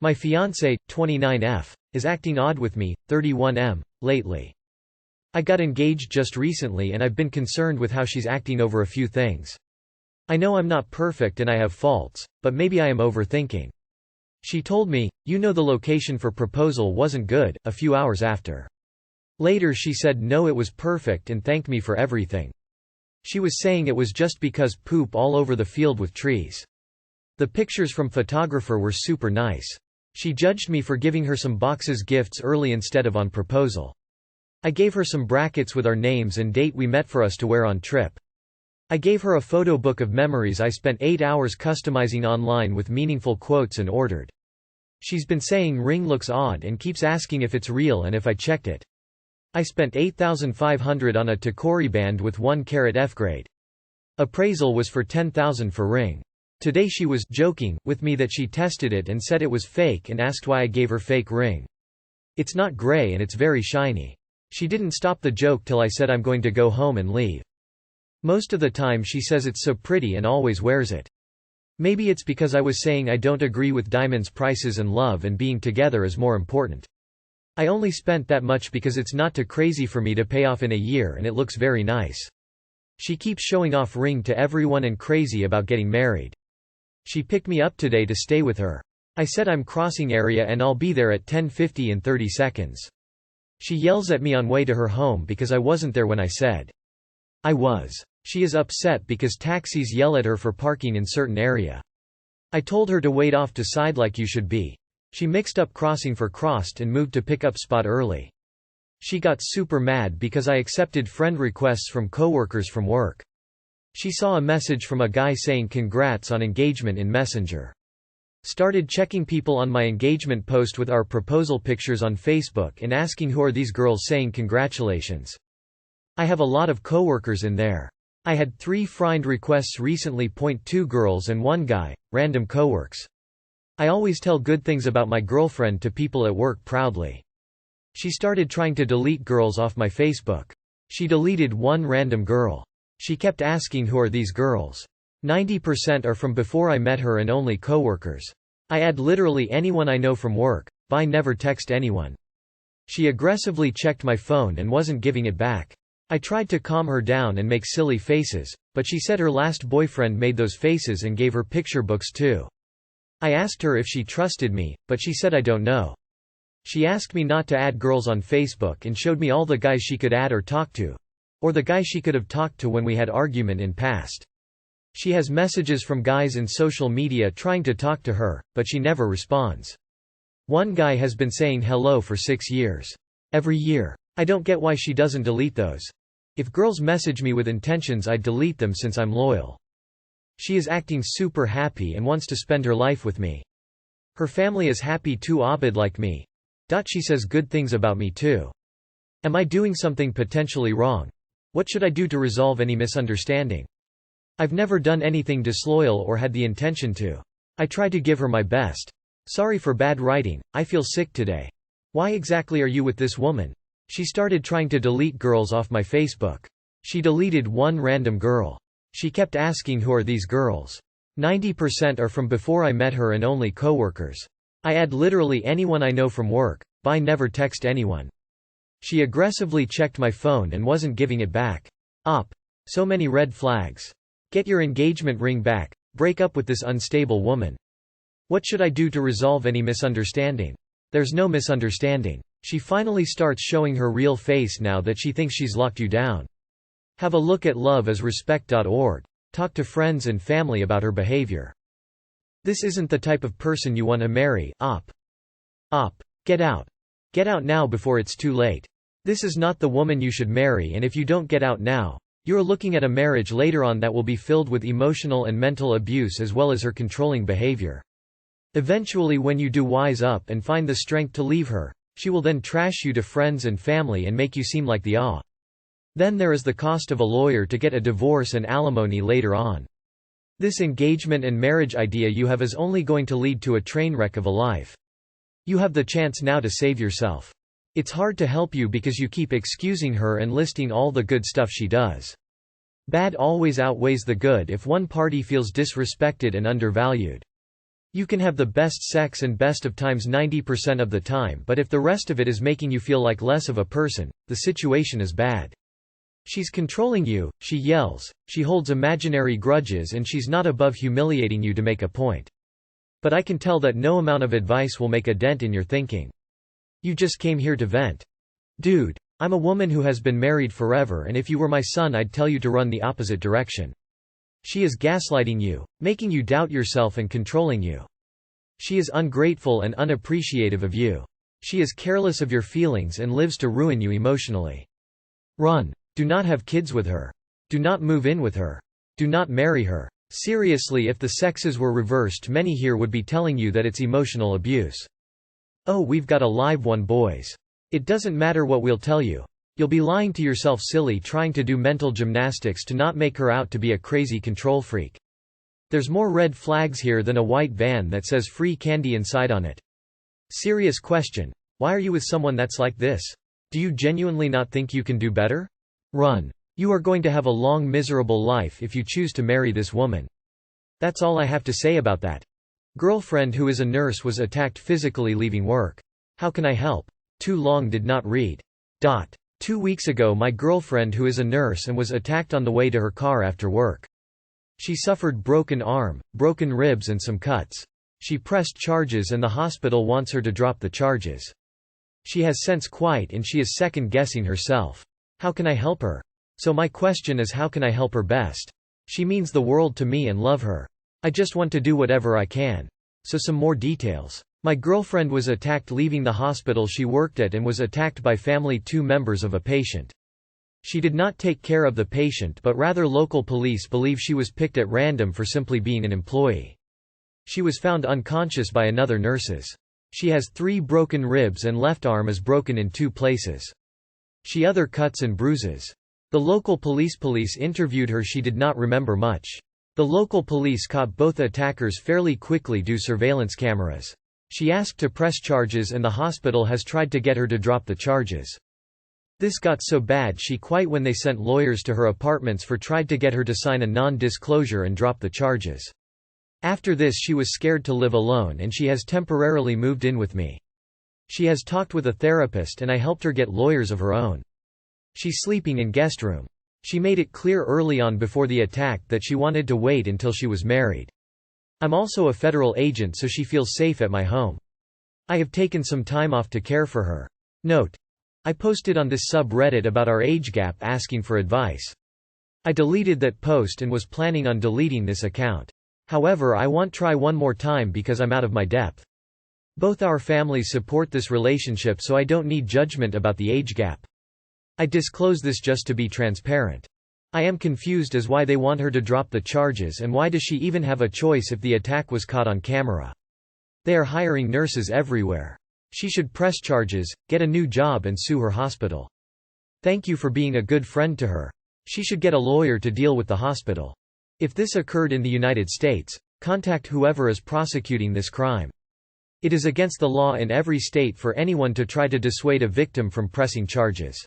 My fiancé, 29F, is acting odd with me, 31M, lately. I got engaged just recently and I've been concerned with how she's acting over a few things. I know I'm not perfect and I have faults, but maybe I am overthinking. She told me, "You know the location for proposal wasn't good," a few hours after. Later she said no, it was perfect and thanked me for everything. She was saying it was just because poop all over the field with trees. The pictures from photographer were super nice. She judged me for giving her some boxes gifts early instead of on proposal. I gave her some brackets with our names and date we met for us to wear on trip. I gave her a photo book of memories I spent 8 hours customizing online with meaningful quotes and ordered. She's been saying ring looks odd and keeps asking if it's real and if I checked it. I spent $8,500 on a Takori band with 1-carat F-grade. Appraisal was for $10,000 for ring. Today she was joking with me that she tested it and said it was fake and asked why I gave her fake ring. It's not gray and it's very shiny. She didn't stop the joke till I said I'm going to go home and leave. Most of the time she says it's so pretty and always wears it. Maybe it's because I was saying I don't agree with diamonds prices and love and being together is more important. I only spent that much because it's not too crazy for me to pay off in a year and it looks very nice. She keeps showing off ring to everyone and crazy about getting married. She picked me up today to stay with her. I said I'm crossing area and I'll be there at 10:50 in 30 seconds. She yells at me on way to her home because I wasn't there when I said I was. She is upset because taxis yell at her for parking in certain area. I told her to wait off to side like you should be. She mixed up crossing for crossed and moved to pickup spot early. She got super mad because I accepted friend requests from coworkers from work. She saw a message from a guy saying congrats on engagement in Messenger. Started checking people on my engagement post with our proposal pictures on Facebook and asking who are these girls saying congratulations. I have a lot of coworkers in there. I had 3 friend requests recently. 2 girls and 1 guy, random coworks. I always tell good things about my girlfriend to people at work proudly. She started trying to delete girls off my Facebook. She deleted 1 random girl. She kept asking who are these girls. 90% are from before I met her and only coworkers. I add literally anyone I know from work, but I never text anyone. She aggressively checked my phone and wasn't giving it back. I tried to calm her down and make silly faces, but she said her last boyfriend made those faces and gave her picture books too. I asked her if she trusted me, but she said I don't know. She asked me not to add girls on Facebook and showed me all the guys she could add or talk to. Or the guy she could have talked to when we had argument in past. She has messages from guys in social media trying to talk to her, but she never responds. 1 guy has been saying hello for 6 years. Every year. I don't get why she doesn't delete those. If girls message me with intentions I'd delete them since I'm loyal. She is acting super happy and wants to spend her life with me. Her family is happy too, Abid like me. She says good things about me too. Am I doing something potentially wrong? What should I do to resolve any misunderstanding? I've never done anything disloyal or had the intention to. I try to give her my best. Sorry for bad writing, I feel sick today. Why exactly are you with this woman? She started trying to delete girls off my Facebook. She deleted 1 random girl. She kept asking who are these girls. 90% are from before I met her and only coworkers. I add literally anyone I know from work, but I never text anyone. She aggressively checked my phone and wasn't giving it back. So many red flags. Get your engagement ring back. Break up with this unstable woman. What should I do to resolve any misunderstanding? There's no misunderstanding. She finally starts showing her real face now that she thinks she's locked you down. Have a look at loveasrespect.org. Talk to friends and family about her behavior. This isn't the type of person you want to marry. Get out. Get out now before it's too late. This is not the woman you should marry, and if you don't get out now, you're looking at a marriage later on that will be filled with emotional and mental abuse as well as her controlling behavior. Eventually, when you do wise up and find the strength to leave her, she will then trash you to friends and family and make you seem like the Then there is the cost of a lawyer to get a divorce and alimony later on. This engagement and marriage idea you have is only going to lead to a train wreck of a life. You have the chance now to save yourself. It's hard to help you because you keep excusing her and listing all the good stuff she does. Bad always outweighs the good if one party feels disrespected and undervalued. You can have the best sex and best of times 90% of the time, but if the rest of it is making you feel like less of a person, the situation is bad. She's controlling you, she yells, she holds imaginary grudges, and she's not above humiliating you to make a point. But I can tell that no amount of advice will make a dent in your thinking. You just came here to vent. Dude, I'm a woman who has been married forever, and if you were my son I'd tell you to run the opposite direction. She is gaslighting you, making you doubt yourself and controlling you. She is ungrateful and unappreciative of you. She is careless of your feelings and lives to ruin you emotionally. Run. Do not have kids with her. Do not move in with her. Do not marry her. Seriously, if the sexes were reversed, many here would be telling you that it's emotional abuse. Oh, we've got a live one, boys. It doesn't matter what we'll tell you. You'll be lying to yourself, silly, trying to do mental gymnastics to not make her out to be a crazy control freak. There's more red flags here than a white van that says free candy inside on it. Serious question. Why are you with someone that's like this? Do you genuinely not think you can do better? Run. You are going to have a long, miserable life if you choose to marry this woman. That's all I have to say about that. Girlfriend who is a nurse was attacked physically leaving work. How can I help? Too long did not read. 2 weeks ago my girlfriend who is a nurse and was attacked on the way to her car after work. She suffered broken arm, broken ribs and some cuts. She pressed charges and the hospital wants her to drop the charges. She has since quit and she is second-guessing herself. How can I help her? So my question is, how can I help her best? She means the world to me and love her. I just want to do whatever I can. So some more details. My girlfriend was attacked leaving the hospital she worked at and was attacked by family 2 members of a patient. She did not take care of the patient, but rather local police believe she was picked at random for simply being an employee. She was found unconscious by another nurses. She has 3 broken ribs and left arm is broken in 2 places. She other cuts and bruises. The local police interviewed her. She did not remember much. The local police caught both attackers fairly quickly due surveillance cameras. She asked to press charges and the hospital has tried to get her to drop the charges. This got so bad she quit when they sent lawyers to her apartments for tried to get her to sign a non-disclosure and drop the charges. After this she was scared to live alone and she has temporarily moved in with me. She has talked with a therapist and I helped her get lawyers of her own. She's sleeping in guest room. She made it clear early on before the attack that she wanted to wait until she was married. I'm also a federal agent so she feels safe at my home. I have taken some time off to care for her. Note: I posted on this subreddit about our age gap asking for advice. I deleted that post and was planning on deleting this account. However, I want try one more time because I'm out of my depth. Both our families support this relationship so I don't need judgment about the age gap. I disclose this just to be transparent. I am confused as why they want her to drop the charges and why does she even have a choice if the attack was caught on camera. They are hiring nurses everywhere. She should press charges, get a new job and sue her hospital. Thank you for being a good friend to her. She should get a lawyer to deal with the hospital. If this occurred in the United States, contact whoever is prosecuting this crime. It is against the law in every state for anyone to try to dissuade a victim from pressing charges.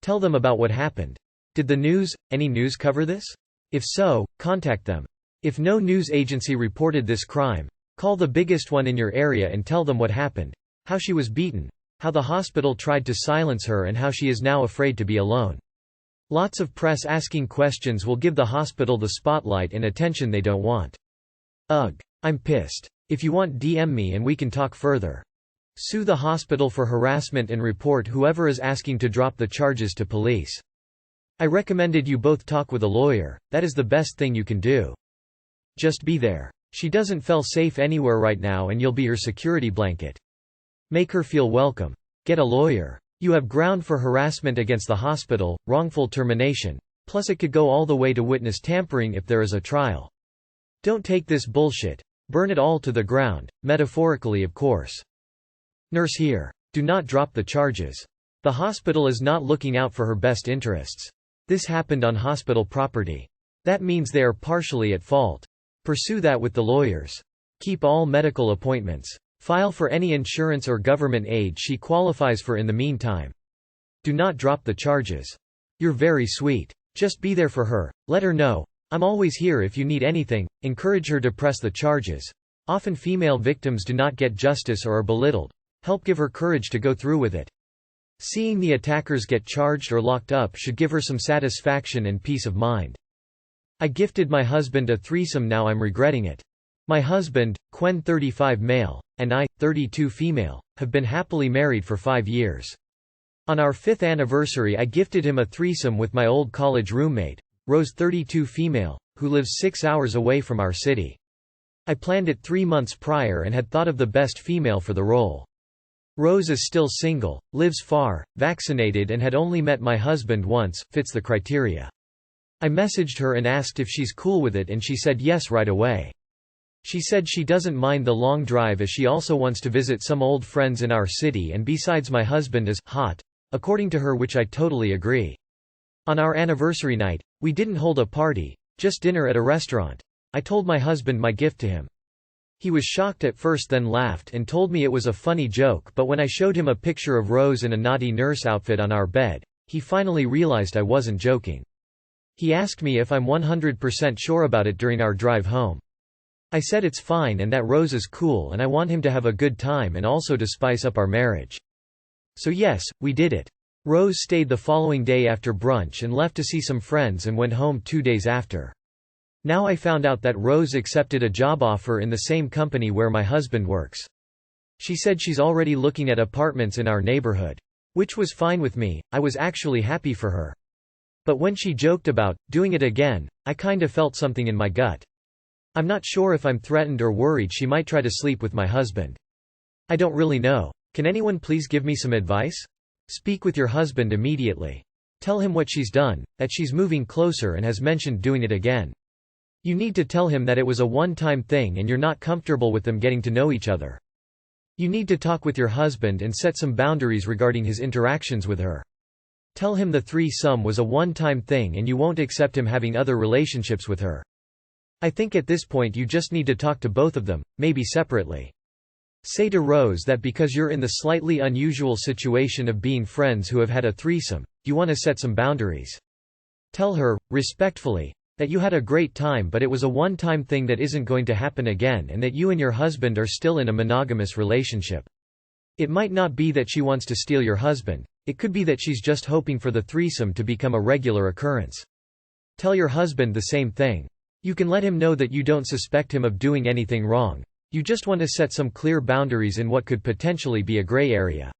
Tell them about what happened. Did any news cover this? If so, contact them. If no news agency reported this crime, call the biggest one in your area and tell them what happened, how she was beaten, how the hospital tried to silence her and how she is now afraid to be alone. Lots of press asking questions will give the hospital the spotlight and attention they don't want. Ugh. I'm pissed. If you want, DM me and we can talk further. Sue the hospital for harassment and report whoever is asking to drop the charges to police. I recommended you both talk with a lawyer. That is the best thing you can do. Just be there. She doesn't feel safe anywhere right now and you'll be her security blanket. Make her feel welcome. Get a lawyer. You have ground for harassment against the hospital, wrongful termination, plus it could go all the way to witness tampering if there is a trial. Don't take this bullshit. Burn it all to the ground, metaphorically of course. Nurse here. Do not drop the charges. The hospital is not looking out for her best interests. This happened on hospital property. That means they are partially at fault. Pursue that with the lawyers. Keep all medical appointments. File for any insurance or government aid she qualifies for in the meantime. Do not drop the charges. You're very sweet. Just be there for her. Let her know, I'm always here if you need anything. Encourage her to press the charges. Often female victims do not get justice or are belittled. Help give her courage to go through with it. Seeing the attackers get charged or locked up should give her some satisfaction and peace of mind. I gifted my husband a threesome, now I'm regretting it. My husband, Quen 35 male, and I, 32 female, have been happily married for 5 years. On our 5th anniversary I gifted him a threesome with my old college roommate, Rose 32 female, who lives 6 hours away from our city. I planned it 3 months prior and had thought of the best female for the role. Rose is still single, lives far, vaccinated and had only met my husband once, fits the criteria. I messaged her and asked if she's cool with it and she said yes right away. She said she doesn't mind the long drive as she also wants to visit some old friends in our city and besides my husband is hot, according to her, which I totally agree. On our anniversary night, we didn't hold a party, just dinner at a restaurant. I told my husband my gift to him. He was shocked at first, then laughed and told me it was a funny joke, but when I showed him a picture of Rose in a naughty nurse outfit on our bed, he finally realized I wasn't joking. He asked me if I'm 100% sure about it during our drive home. I said it's fine and that Rose is cool and I want him to have a good time and also to spice up our marriage. So yes, we did it. Rose stayed the following day after brunch and left to see some friends and went home 2 days after. Now I found out that Rose accepted a job offer in the same company where my husband works. She said she's already looking at apartments in our neighborhood. Which was fine with me, I was actually happy for her. But when she joked about doing it again, I kinda felt something in my gut. I'm not sure if I'm threatened or worried she might try to sleep with my husband. I don't really know. Can anyone please give me some advice? Speak with your husband immediately. Tell him what she's done, that she's moving closer and has mentioned doing it again. You need to tell him that it was a one-time thing and you're not comfortable with them getting to know each other. You need to talk with your husband and set some boundaries regarding his interactions with her. Tell him the threesome was a one-time thing and you won't accept him having other relationships with her. I think at this point you just need to talk to both of them, maybe separately. Say to Rose that because you're in the slightly unusual situation of being friends who have had a threesome, you want to set some boundaries. Tell her, respectfully, that you had a great time but it was a one-time thing that isn't going to happen again and that you and your husband are still in a monogamous relationship. It might not be that she wants to steal your husband, it could be that she's just hoping for the threesome to become a regular occurrence. Tell your husband the same thing. You can let him know that you don't suspect him of doing anything wrong, you just want to set some clear boundaries in what could potentially be a gray area.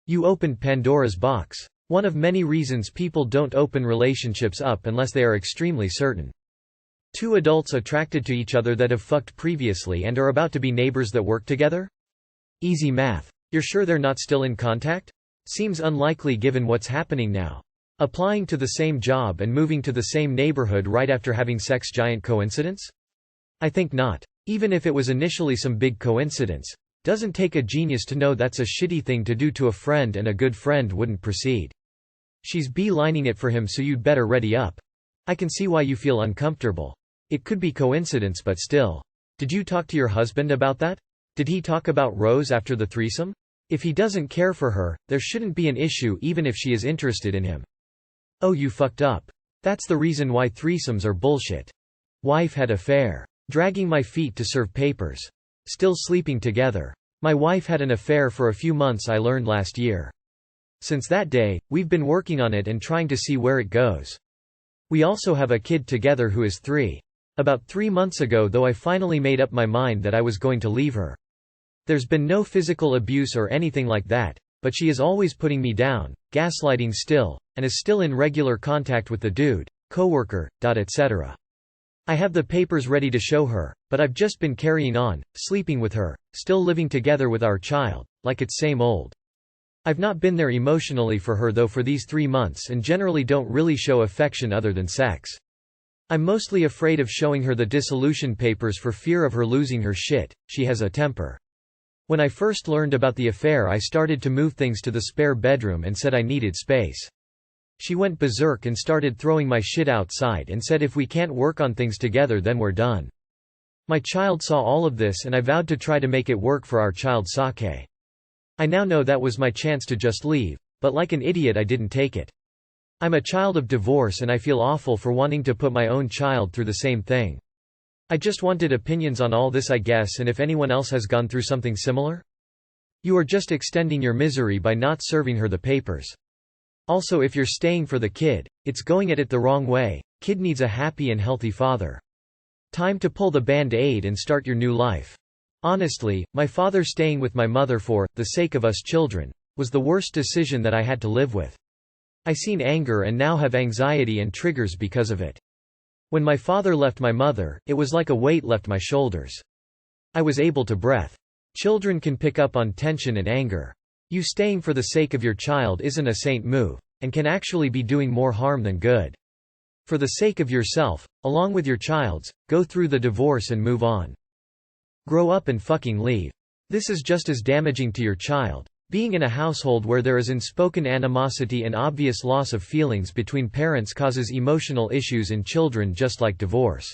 You opened Pandora's box. One of many reasons people don't open relationships up unless they are extremely certain. 2 adults attracted to each other that have fucked previously and are about to be neighbors that work together? Easy math. You're sure they're not still in contact? Seems unlikely given what's happening now. Applying to the same job and moving to the same neighborhood right after having sex, giant coincidence? I think not. Even if it was initially some big coincidence, doesn't take a genius to know that's a shitty thing to do to a friend and a good friend wouldn't proceed. She's beelining it for him, so you'd better ready up. I can see why you feel uncomfortable. It could be coincidence but still. Did you talk to your husband about that? Did he talk about Rose after the threesome? If he doesn't care for her, there shouldn't be an issue even if she is interested in him. Oh, you fucked up. That's the reason why threesomes are bullshit. Wife had affair. Dragging my feet to serve papers. Still sleeping together. My wife had an affair for a few months, I learned last year. Since that day, we've been working on it and trying to see where it goes. We also have a kid together who is 3. About 3 months ago though I finally made up my mind that I was going to leave her. There's been no physical abuse or anything like that, but she is always putting me down, gaslighting still, and is still in regular contact with the dude, coworker, etc. I have the papers ready to show her, but I've just been carrying on, sleeping with her, still living together with our child, like it's same old. I've not been there emotionally for her though for these 3 months and generally don't really show affection other than sex. I'm mostly afraid of showing her the dissolution papers for fear of her losing her shit, she has a temper. When I first learned about the affair I started to move things to the spare bedroom and said I needed space. She went berserk and started throwing my shit outside and said if we can't work on things together then we're done. My child saw all of this and I vowed to try to make it work for our child Sake. I now know that was my chance to just leave, but like an idiot I didn't take it. I'm a child of divorce and I feel awful for wanting to put my own child through the same thing. I just wanted opinions on all this, I guess, and if anyone else has gone through something similar? You are just extending your misery by not serving her the papers. Also, if you're staying for the kid, it's going at it the wrong way. Kid needs a happy and healthy father. Time to pull the band-aid and start your new life. Honestly, my father staying with my mother for the sake of us children was the worst decision that I had to live with. I seen anger and now have anxiety and triggers because of it. When my father left my mother, it was like a weight left my shoulders. I was able to breathe. Children can pick up on tension and anger. You staying for the sake of your child isn't a saint move, and can actually be doing more harm than good. For the sake of yourself, along with your child's, go through the divorce and move on. Grow up and fucking leave. This is just as damaging to your child. Being in a household where there is unspoken animosity and obvious loss of feelings between parents causes emotional issues in children just like divorce.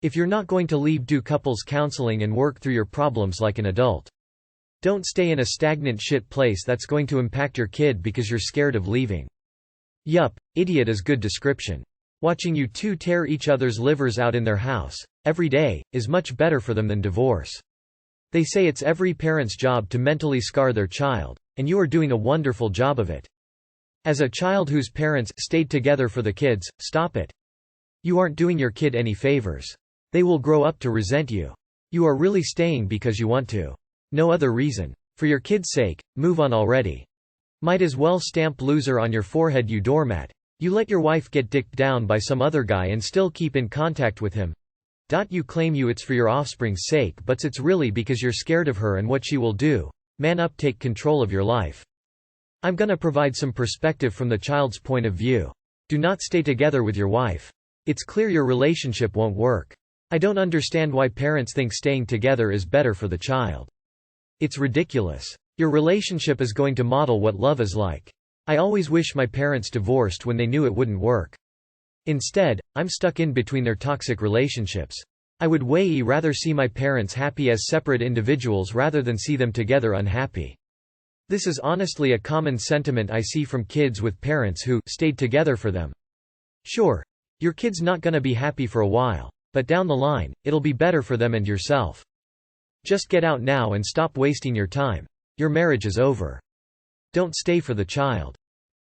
If you're not going to leave, do couples counseling and work through your problems like an adult. Don't stay in a stagnant shit place that's going to impact your kid because you're scared of leaving. Yup, idiot is good description. Watching you two tear each other's livers out in their house, every day, is much better for them than divorce. They say it's every parent's job to mentally scar their child, and you are doing a wonderful job of it. As a child whose parents stayed together for the kids, stop it. You aren't doing your kid any favors. They will grow up to resent you. You are really staying because you want to. No other reason. For your kid's sake, move on already. Might as well stamp loser on your forehead, you doormat. You let your wife get dicked down by some other guy and still keep in contact with him. You claim it's for your offspring's sake, but it's really because you're scared of her and what she will do. Man up, take control of your life. I'm gonna provide some perspective from the child's point of view. Do not stay together with your wife. It's clear your relationship won't work. I don't understand why parents think staying together is better for the child. It's ridiculous. Your relationship is going to model what love is like. I always wish my parents divorced when they knew it wouldn't work. Instead, I'm stuck in between their toxic relationships. I would way rather see my parents happy as separate individuals rather than see them together unhappy. This is honestly a common sentiment I see from kids with parents who stayed together for them. Sure, your kid's not gonna be happy for a while, but down the line, it'll be better for them and yourself. Just get out now and stop wasting your time. Your marriage is over. Don't stay for the child.